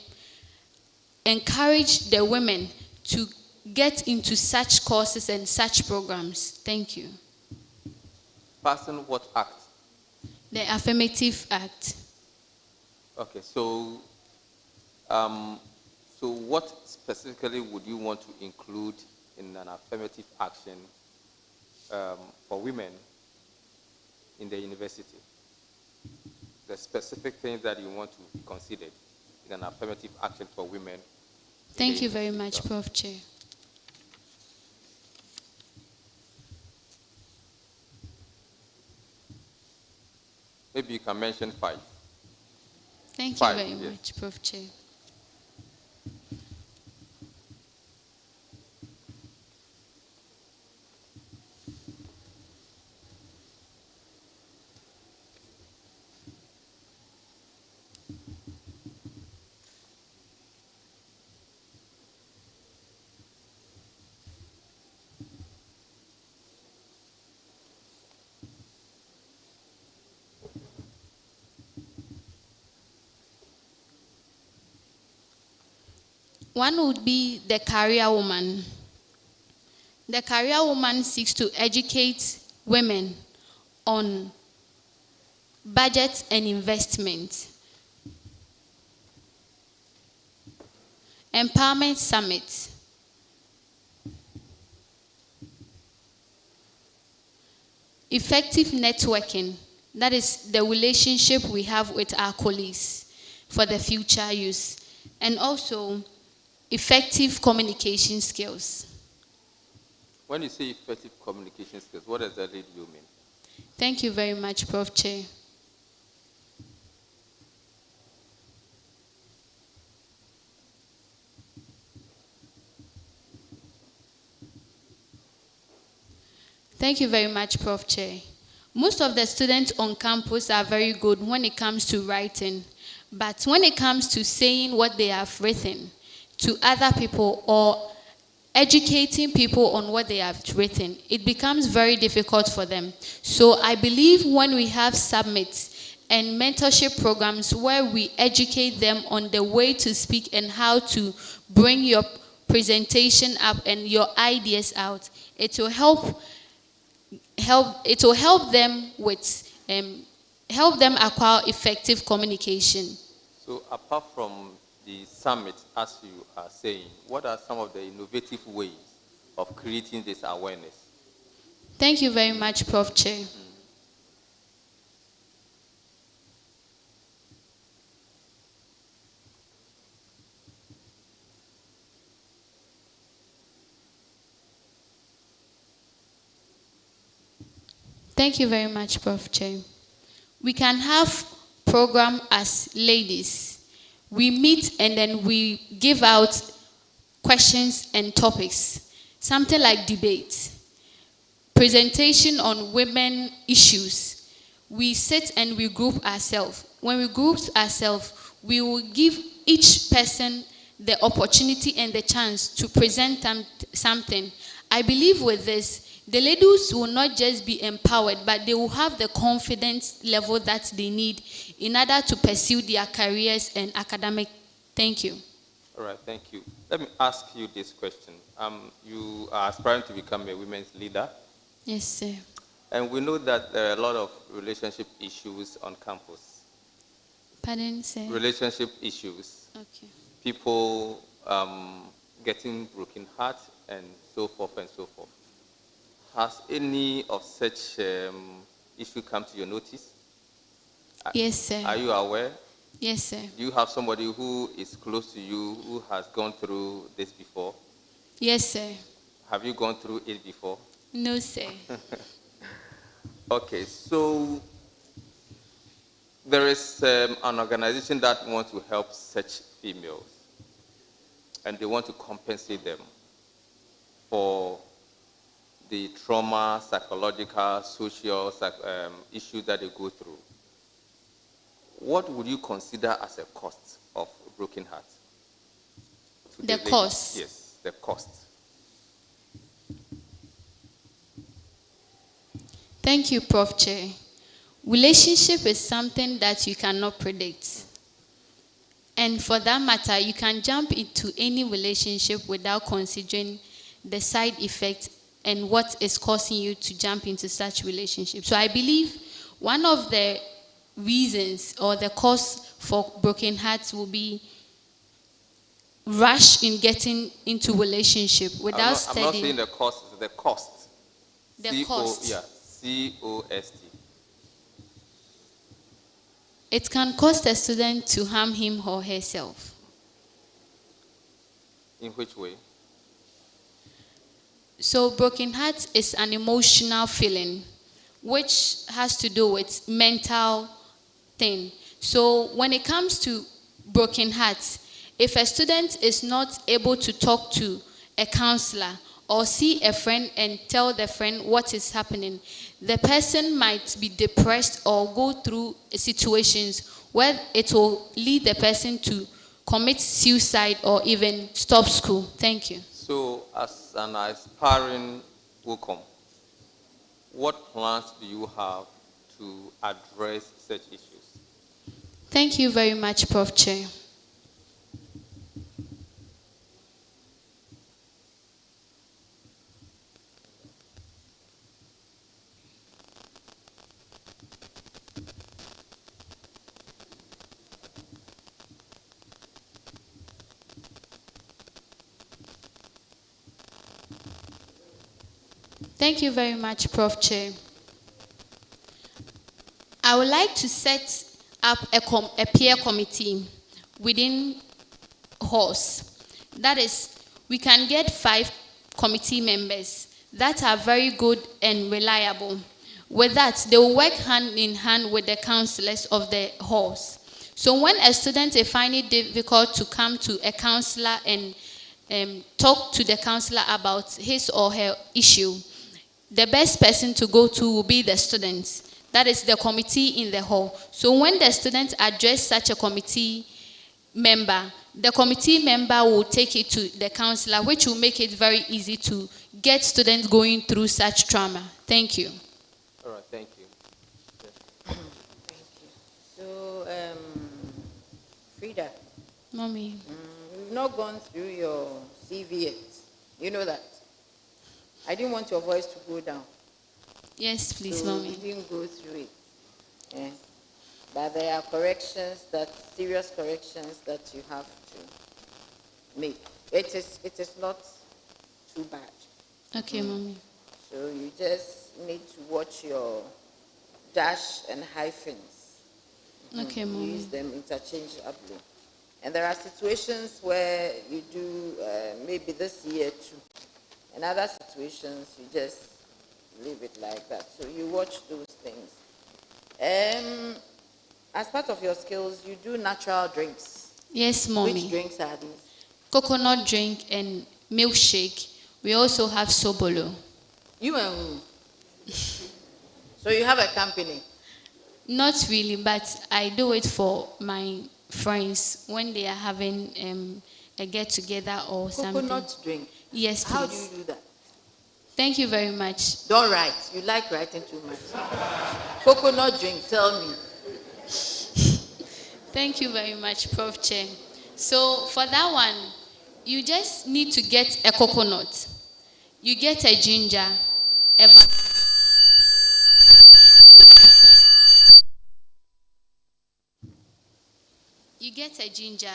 encourage the women to get into such courses and such programs. Thank you. Passing what act? The Affirmative Act. Okay, so so what specifically would you want to include in an affirmative action for women in the university? The specific things that you want to be considered in an affirmative action for women. Thank you very much, Prof. Chair. Maybe you can mention 5. Thank you 5, very yes. much, Prof. Chair. One would be the career woman. The career woman seeks to educate women on budget and investment. Empowerment Summit. Effective networking. That is the relationship we have with our colleagues for the future use. And also, effective communication skills. When you say effective communication skills, what exactly do you mean? Thank you very much, Prof. Chair. Thank you very much, Prof. Chair. Most of the students on campus are very good when it comes to writing, but when it comes to saying what they have written to other people or educating people on what they have written, it becomes very difficult for them. So I believe when we have summits and mentorship programs where we educate them on the way to speak and how to bring your presentation up and your ideas out, it will help them with help them acquire effective communication. So apart from the summit, as you are saying, what are some of the innovative ways of creating this awareness? Thank you very much, Prof. Chair. Thank you very much, Prof. Chair. We can have program as ladies. We meet and then we give out questions and topics, something like debate, presentation on women issues. We sit and we group ourselves. When we group ourselves, we will give each person the opportunity and the chance to present something. I believe with this, the ladies will not just be empowered, but they will have the confidence level that they need in order to pursue their careers and academic. Thank you. All right, thank you. Let me ask you this question. You are aspiring to become a women's leader. Yes, sir. And we know that there are a lot of relationship issues on campus. Pardon, sir? Relationship issues. Okay. People getting broken heart and so forth and so forth. Has any of such issue come to your notice? Yes, sir. Are you aware? Yes, sir. Do you have somebody who is close to you who has gone through this before? Yes, sir. Have you gone through it before? No, sir. Okay, so There is an organization that wants to help such females, and they want to compensate them for the trauma, psychological, social issues that they go through. What would you consider as a cost of a broken heart? The cost? Yes, the cost. Thank you, Prof. Chair. Relationship is something that you cannot predict. And for that matter, you can jump into any relationship without considering the side effect and what is causing you to jump into such relationship. So I believe one of the reasons or the cause for broken hearts will be rush in getting into relationship without studying. I'm not saying the cost, it's the cost. The cost. Yeah, C-O-S-T. It can cost a student to harm him or herself. In which way? So broken heart is an emotional feeling which has to do with mental thing. So when it comes to broken hearts, if a student is not able to talk to a counselor or see a friend and tell the friend what is happening, the person might be depressed or go through situations where it will lead the person to commit suicide or even stop school. Thank you. So as an aspiring WOCOM, what plans do you have to address such issues? Thank you very much, Prof. Chair. Thank you very much, Prof. Chair. I would like to set up a peer committee within HORSE. That is, we can get 5 committee members that are very good and reliable. With that, they will work hand in hand with the counselors of the HORSE. So when a student is finding it difficult to come to a counselor and talk to the counselor about his or her issue, the best person to go to will be the students. That is the committee in the hall. So when the students address such a committee member, the committee member will take it to the counselor, which will make it very easy to get students going through such trauma. Thank you. All right, thank you. Thank you. So, Frida. Mommy. We've not gone through your CV yet. You know that. I didn't want your voice to go down. Yes, please, so Mommy. We didn't go through it. Yeah. But there are serious corrections that you have to make. It is not too bad. Okay, Mommy. So you just need to watch your dash and hyphens. Okay, Mommy. Use them interchangeably. And there are situations where you do maybe this year too. In other situations, you just leave it like that. So you watch those things. As part of your skills, you do natural drinks. Yes, Mommy. Which drinks are these? Coconut drink and milkshake. We also have Sobolo. You and who? So you have a company? Not really, but I do it for my friends when they are having a get-together or something. Coconut drink? Yes, please. How do you do that? Thank you very much. Don't write. You like writing too much. Coconut drink, tell me. Thank you very much, Prof. Chair. So for that one, you just need to get a coconut. You get a ginger, you get a ginger,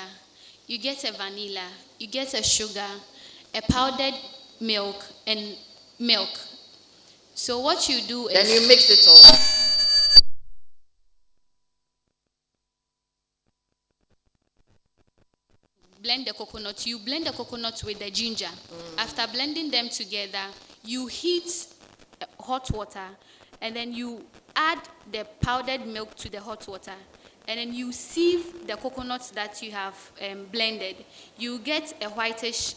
you get a vanilla, you get a sugar, a powdered milk, and milk. So what you do is... Then you mix it all. Blend the coconut. You blend the coconut with the ginger. After blending them together, you heat hot water, and then you add the powdered milk to the hot water. and then you sieve the coconuts that you have blended. You get a whitish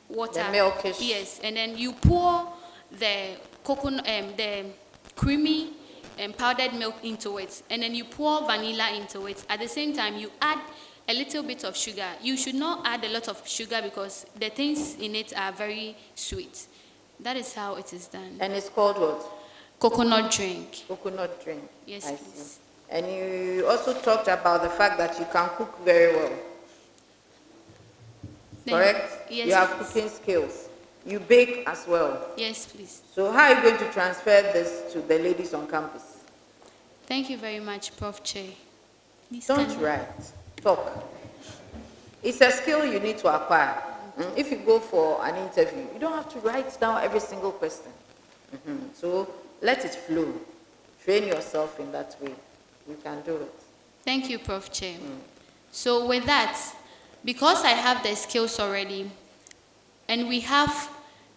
water. The milkish. Yes, and then you pour the coconut, the creamy powdered milk into it, and then you pour vanilla into it. At the same time, you add a little bit of sugar. You should not add a lot of sugar because the things in it are very sweet. That is how it is done. And it's called what? Coconut drink. Coconut drink. Yes, I please. see. And you also talked about the fact that you can cook very well. Correct? Yes, you have please. cooking skills. You bake as well. Yes, please. So how are you going to transfer this to the ladies on campus? Thank you very much, Prof. Che. Please Don't can- write, talk. It's a skill you need to acquire. If you go for an interview, you don't have to write down every single question. So let it flow. Train yourself in that way. You can do it. Thank you, Prof. Che. So with that, because I have the skills already, and we have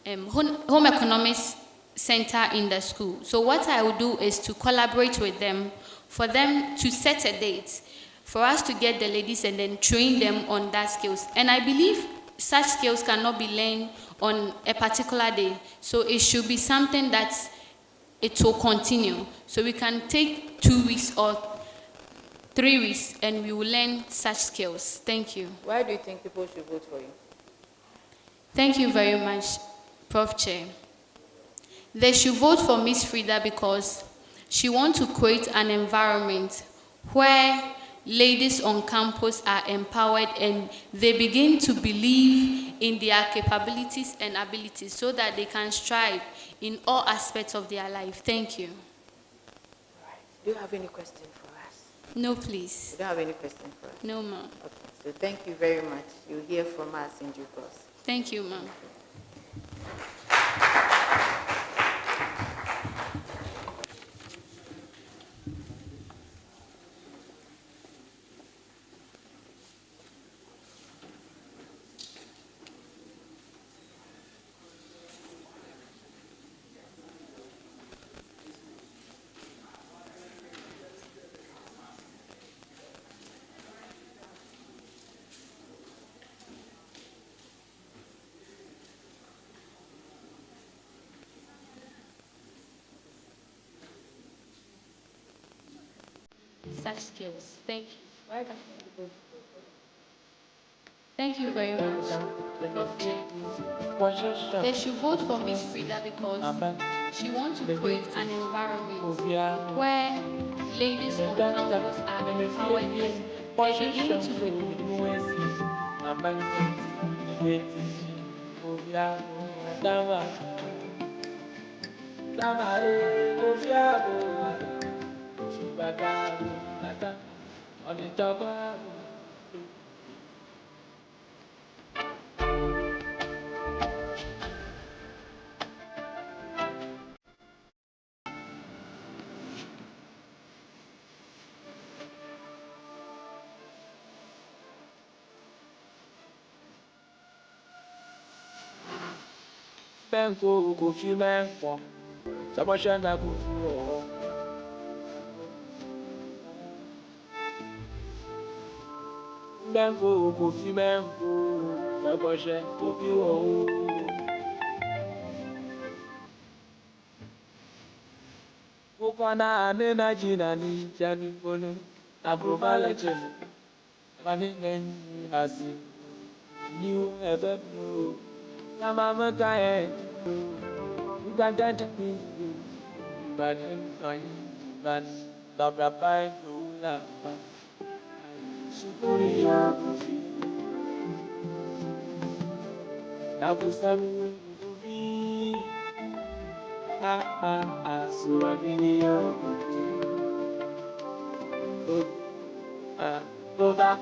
home economics center in the school. So what I will do is to collaborate with them for them to set a date for us to get the ladies and then train them on that skills. And I believe such skills cannot be learned on a particular day. So it should be something that it will continue. So we can take 2 weeks or 3 weeks and we will learn such skills. Thank you. Why do you think people should vote for you? Thank you very much, Prof. Che. They should vote for Miss Frida because she wants to create an environment where ladies on campus are empowered and they begin to believe in their capabilities and abilities so that they can strive in all aspects of their life. Thank you. Do you have any question for us? No, please. You don't have any question for us? No, ma'am. Okay, so thank you very much. You'll hear from us in due course. Thank you, ma'am. Such skills. Thank you. Thank you very much. They should vote for Miss Frida because she wants to create an environment where ladies on campus are empowered and they begin Benko go fi menfo. Sabosha na go fu. Benko go fi menfo. Sabosha go fi o. Ukana ne na jina ni jani bonu. Approval letter. Mani ngi asi. New ever blue. Na mama kae. Uganda me. But I but Barbara by Lula. Superior. Now for some so I video. Go back.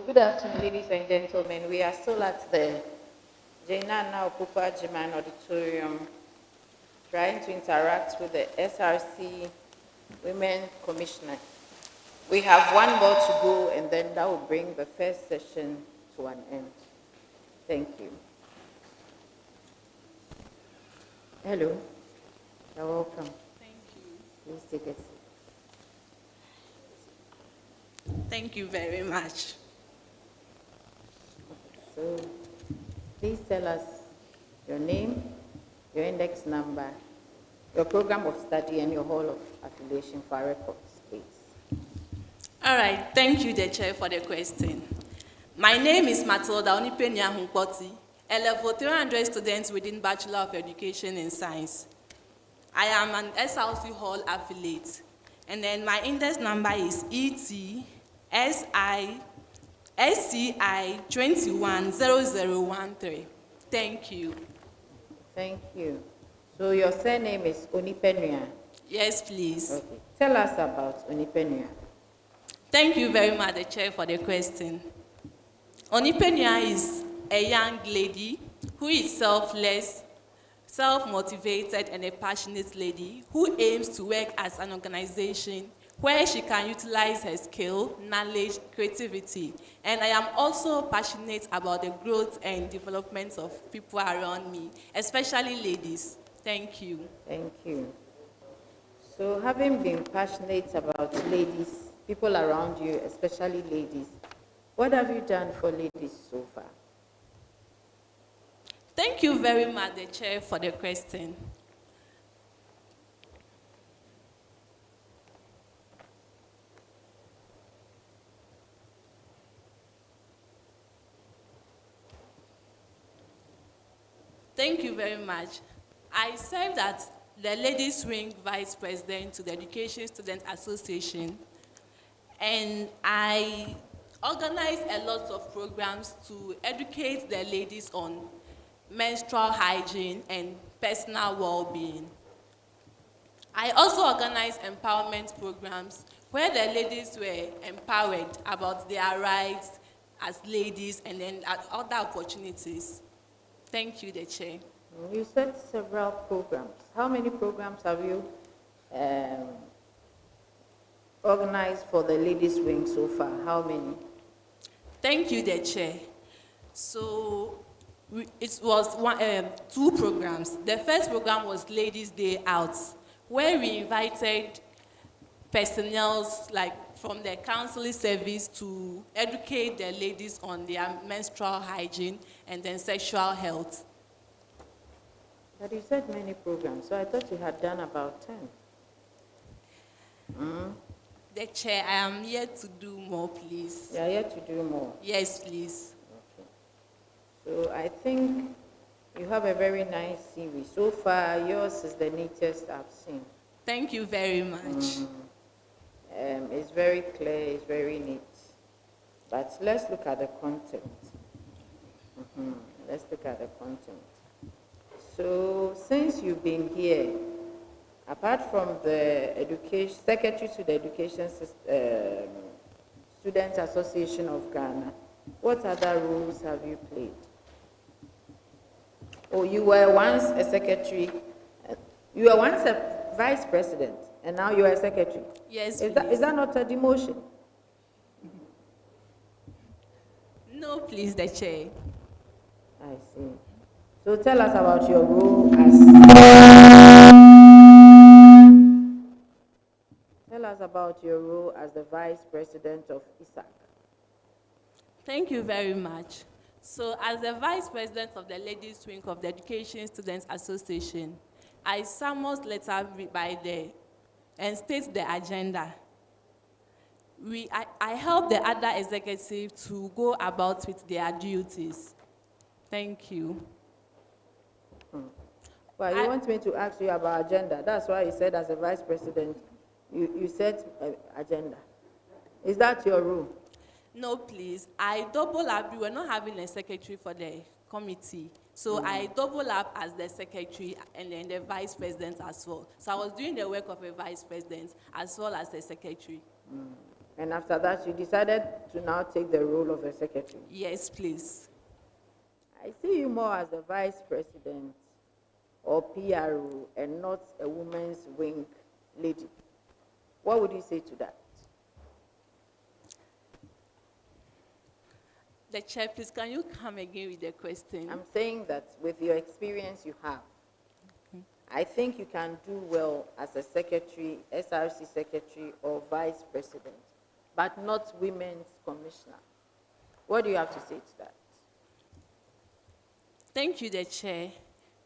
good afternoon, ladies and gentlemen. We are still at the Jainana Opupa Jiman Auditorium trying to interact with the SRC Women Commissioner. We have one more to go, and then that will bring the first session to an end. Thank you. Hello. You're welcome. Thank you. Please take a seat. Thank you very much. So, please tell us your name, your index number, your program of study, and your hall of affiliation for our records, please. All right, thank you, the chair, for the question. My name is Matilda Onipenia Hunkpoti, a level 300 student within Bachelor of Education in Science. I am an SRC Hall affiliate, and then my index number is ETSCI 210013. Thank you. Thank you. So your surname is Onipenua? Yes, please. Okay. Tell us about Onipenua. Thank you very much, the chair, for the question. Onipenua is a young lady who is selfless, self-motivated, and a passionate lady who aims to work as an organization where she can utilize her skill, knowledge, creativity. And I am also passionate about the growth and development of people around me, especially ladies. Thank you. Thank you. So having been passionate about ladies, people around you, especially ladies, what have you done for ladies so far? Thank you very much, the chair, for the question. Thank you very much. I served as the Ladies Wing Vice President to the Education Student Association, and I organize a lot of programs to educate the ladies on menstrual hygiene and personal well-being. I also organize empowerment programs where the ladies were empowered about their rights as ladies and then other opportunities. Thank you, the chair. You said several programs. How many programs have you organized for the ladies' wing so far? How many? Thank you, the chair. So it was two programs. The first program was Ladies' Day Out, where we invited personnel like from the counseling service to educate the ladies on their menstrual hygiene and then sexual health. But you said many programs, so I thought you had done about 10. The chair, I am here to do more, please. You are here to do more? Yes, please. Okay. So I think you have a very nice CV. So far, yours is the neatest I've seen. Thank you very much. It's very clear, it's very neat. But let's look at the content. Let's look at the content. So since you've been here, apart from the Secretary to the Education Students Association of Ghana, what other roles have you played? Oh, you were once a secretary. You were once a vice president, and now you are a secretary. Yes, is that not a demotion? No, please, the chair. I see. So tell us about your role as the vice president of Ucc. Thank you very much. So as the vice president of the Ladies Wing of the Education Students Association, I summons letter by and state the agenda. I help the other executives to go about with their duties. Thank you. Well, you want me to ask you about agenda. That's why you said as a vice president, you set agenda. Is that your rule? No, please. I double up. We were not having a secretary for the committee. So I double up as the secretary and then the vice president as well. So I was doing the work of a vice president as well as the secretary. And after that, you decided to now take the role of a secretary. Yes, please. I see you more as a vice president or PRO and not a women's wing lady. What would you say to that? The chair, please, can you come again with the question? I'm saying that with your experience you have, I think you can do well as a secretary, SRC secretary or vice president, but not women's commissioner. What do you have to say to that? Thank you, the chair.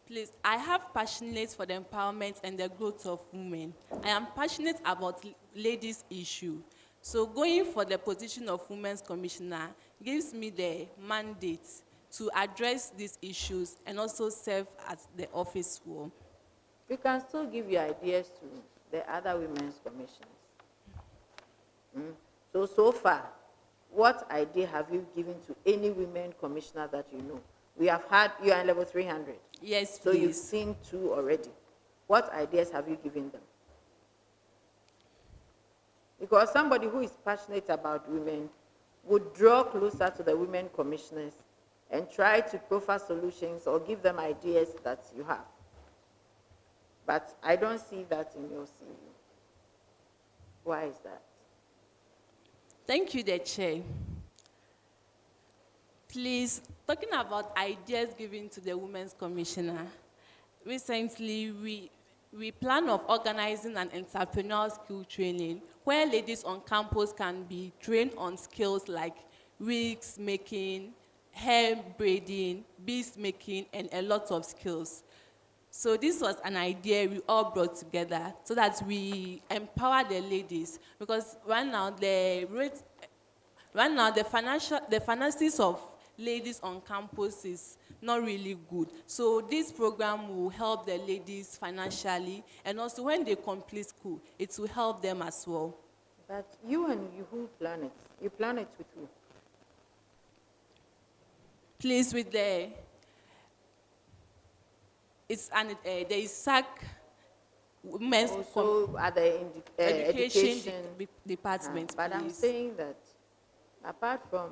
Please, I have passionate for the empowerment and the growth of women. I am passionate about ladies' issue. So going for the position of women's commissioner gives me the mandate to address these issues and also serve as the office role. You can still give your ideas to the other women's commissioners. So far, what idea have you given to any women commissioner that you know? We have had, you are in level 300. Yes, so please. You've seen 2 already. What ideas have you given them? Because somebody who is passionate about women would draw closer to the women commissioners and try to proffer solutions or give them ideas that you have. But I don't see that in your CV. Why is that? Thank you, the chair. Please, talking about ideas given to the Women's Commissioner, recently we plan of organizing an entrepreneurial skill training where ladies on campus can be trained on skills like wigs making, hair braiding, beads making, and a lot of skills. So this was an idea we all brought together so that we empower the ladies, because right now the finances of ladies on campus is not really good. So this program will help the ladies financially, and also when they complete school, it will help them as well. But you who plan it? You plan it with who? Please, with the there is Src Women's also at the education department. But please. I'm saying that apart from